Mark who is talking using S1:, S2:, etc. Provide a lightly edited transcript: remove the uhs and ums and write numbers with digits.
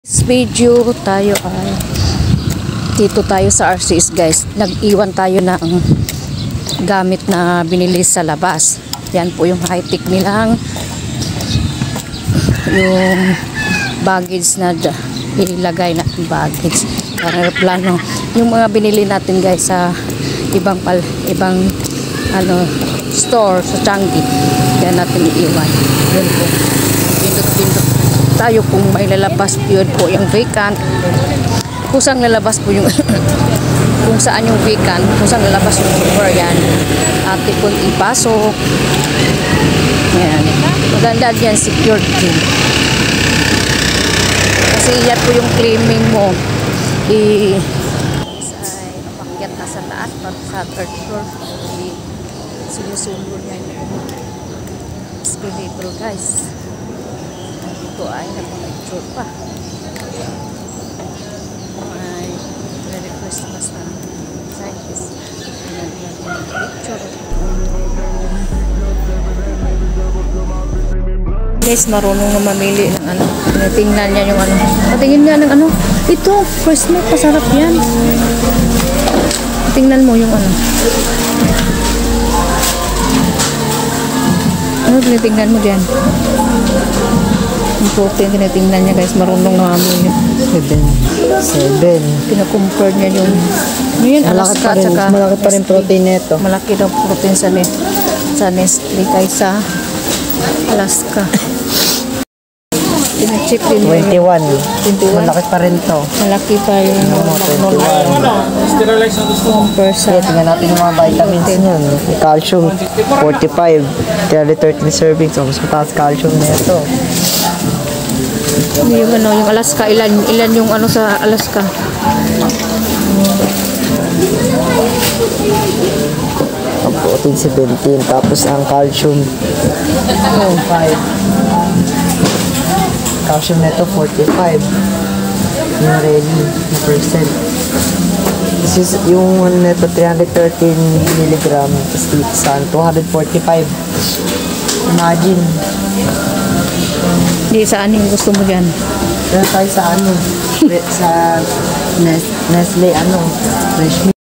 S1: This video tayo ay dito tayo sa RCS guys. Nag-iwan tayo ng gamit na binili sa labas. Yan po yung high-tech nilang yung baggage na ilagay natin baggage. Para plano yung mga binili natin guys sa ibang store sa Changi. Yan natin iiwan. Yan po. Pindot-pindot tayo kung may lalabas yun po yung vacant, kusang lalabas po yung kung saan yung vacant, kusang lalabas yung super yan ate kung ipasok yan, maganda yan secured din kasi yan po yung claiming mo ay mapakyat na sa taas sa third floor sinusunod niya yung escalator guys. Ito ay nagpa-picture pa. Ay, Merry Christmas na scientist. Picture. Guys, marunong na mamili ng ano. Tingnan niya yung ano. Patingin nga ng ano. Ito, Christmas, pasarap yan. Tingnan mo yung ano. Ano tinitingnan mo dyan? Yung protein, tinitingnan niya guys, marunong na amoy niya.
S2: 7.
S1: Pinakumpare niya yung yun, Alaska,
S2: malaki pa rin protein nito.
S1: Malaki daw protein sa Nestle kaysa Alaska. Pina-chip din
S2: 21.
S1: 21.
S2: Malaki pa rin to.
S1: Malaki pa yung
S2: 21. Tingnan natin yung mga vitamins niyan. Calcium, 45. 13 servings. So, mas mataas calcium nito.
S1: Yung ano, yung Alaska, ilan yung ano sa Alaska?
S2: Ang protein 17. Tapos ang calcium 5. Calcium nito 45. Yung ready na percent. This is yung ano nito 313 milligram. Saan 245. Imagine.
S1: Di saan yung gusto mo dyan?
S2: Kaya tayo sa ano, sa Nestle, fresh milk.